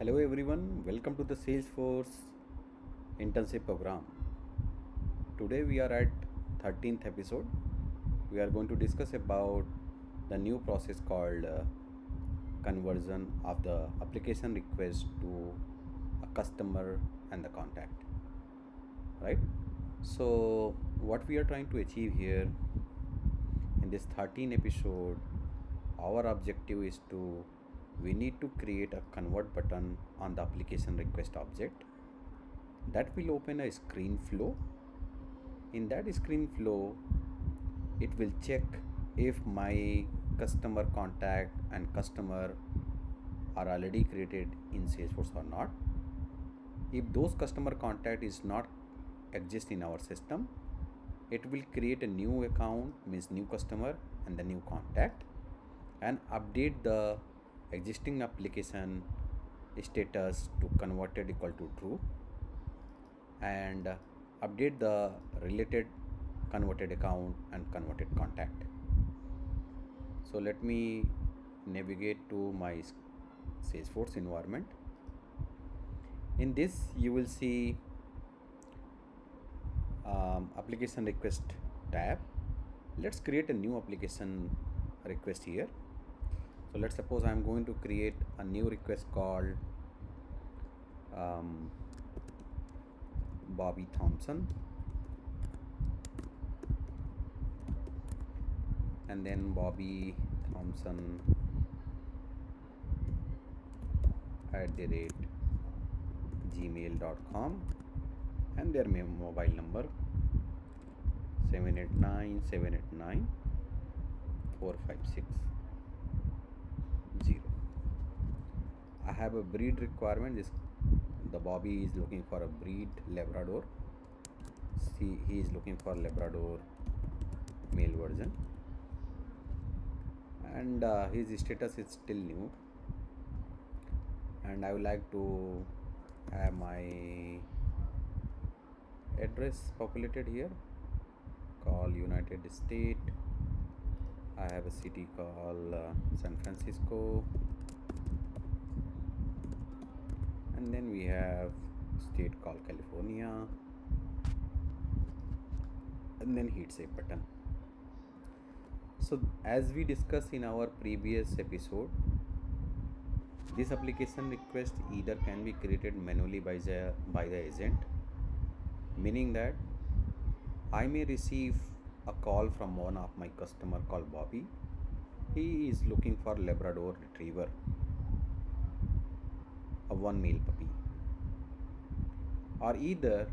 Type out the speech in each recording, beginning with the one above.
Hello everyone, welcome to the Salesforce internship program. Today we are at 13th episode. We are going to discuss about the new process called conversion of the application request to a customer and the contact, right? So what we are trying to achieve here in this 13 episode, our objective is to we need to create a convert button on the application request object that will open a screen flow. In that screen flow, it will check if my customer contact and customer are already created in Salesforce or not. If those customer contact is not exist in our system, it will create a new account, means new customer and the new contact, and update the existing application status to converted equal to true, and update the related converted account and converted contact. So let me navigate to my Salesforce environment. In this you will see application request tab. Let's create a new application request here. So let's suppose I'm going to create a new request called Bobby Thompson, and then Bobby Thompson @gmail.com, and their mobile number 789 I have a breed requirement. The Bobby is looking for a breed Labrador. See, he is looking for Labrador male version, and his status is still new. And I would like to have my address populated here. Call United States. I have a city called San Francisco, and then we have state called California, and then hit save button. So as we discussed in our previous episode, this application request either can be created manually by the agent, meaning that I may receive a call from one of my customer called Bobby. He is looking for Labrador Retriever, a one male puppy. Or either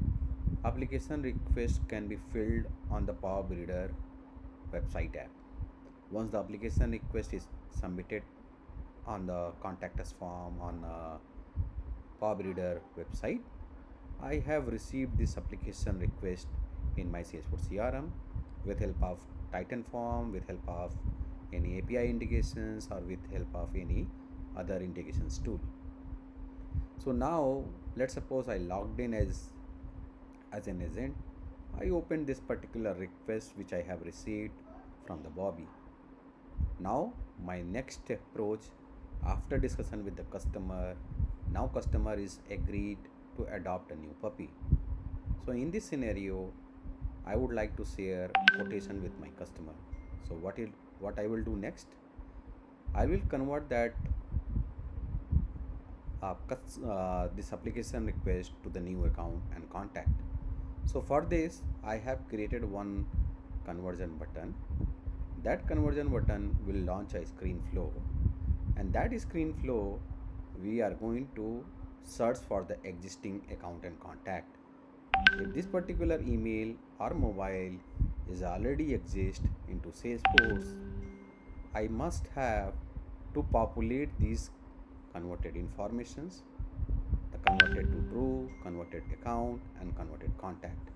application request can be filled on the Power Builder website app. Once the application request is submitted on the contact us form on Power Builder website, I have received this application request in my Salesforce CRM with help of Titan form, with help of any API integrations, or with help of any other integrations tool. So now let's suppose I logged in as an agent. I opened this particular request which I have received from the Bobby. Now my next approach, after discussion with the customer, now customer is agreed to adopt a new puppy. So in this scenario, I would like to share quotation with my customer. So what I will do next, I will convert that this application request to the new account and contact. So for this, I have created one conversion button. That conversion button will launch a screen flow, and that screen flow we are going to search for the existing account and contact. If this particular email or mobile is already exist into Salesforce, I must have to populate these converted informations, the converted to true, converted account, and converted contact.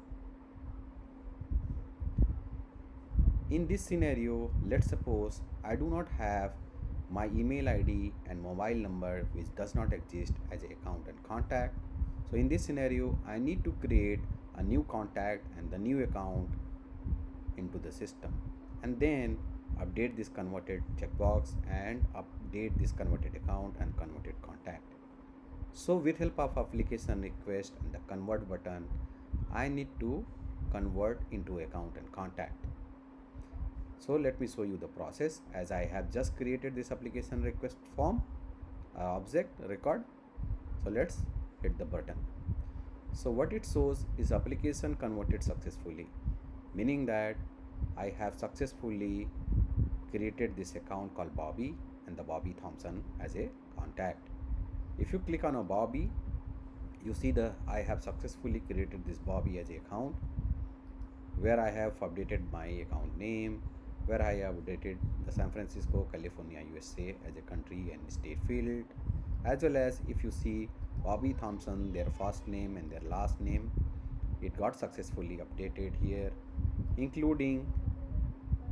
In this scenario, let's suppose I do not have my email ID and mobile number which does not exist as a account and contact. So in this scenario, I need to create a new contact and the new account into the system, and then update this converted checkbox and update this converted account and converted contact. So with help of application request and the convert button, I need to convert into account and contact. So let me show you the process, as I have just created this application request form, object record. So let's hit the button. So what it shows is application converted successfully, meaning that I have successfully created this account called Bobby and the Bobby Thompson as a contact. If you click on a Bobby, you see the I have successfully created this Bobby as a account, where I have updated my account name, where I have updated the San Francisco, California, USA as a country and state field, as well as if you see Bobby Thompson, their first name and their last name, it got successfully updated here, including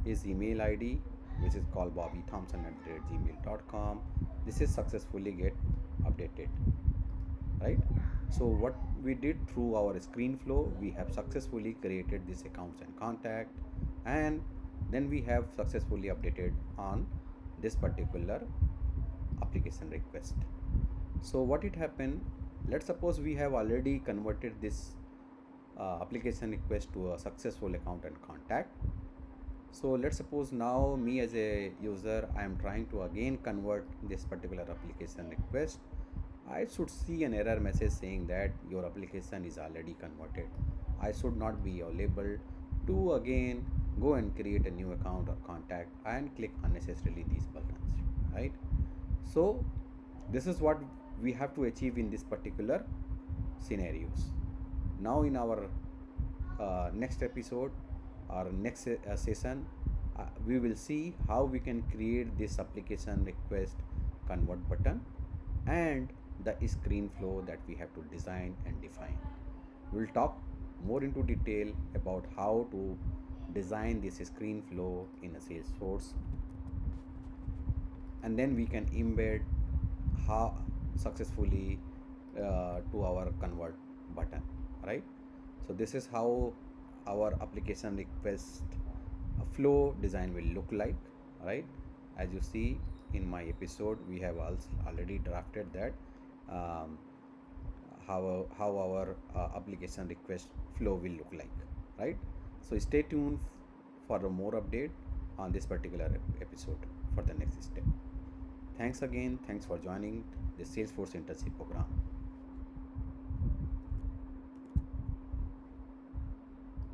his email ID, which is called bobbythompson@gmail.com. This is successfully get updated, right? So what we did through our screen flow, we have successfully created these accounts and contact, and then we have successfully updated on this particular application request. So what it happened, let's suppose we have already converted this application request to a successful account and contact. So let's suppose now me as a user, I am trying to again convert this particular application request. I should see an error message saying that your application is already converted. I should not be available to again go and create a new account or contact and click unnecessarily these buttons, right? So this is what we have to achieve in this particular scenarios. Now in our next episode or next session, we will see how we can create this application request convert button and the screen flow that we have to design and define. We'll talk more into detail about how to design this screen flow in a Salesforce, and then we can embed how successfully to our convert button, right? So this is how our application request flow design will look like, right? As you see in my episode, we have also already drafted that um, how our application request flow will look like, right? So stay tuned for more update on this particular episode for the next step. Thanks again. Thanks for joining the Salesforce internship program.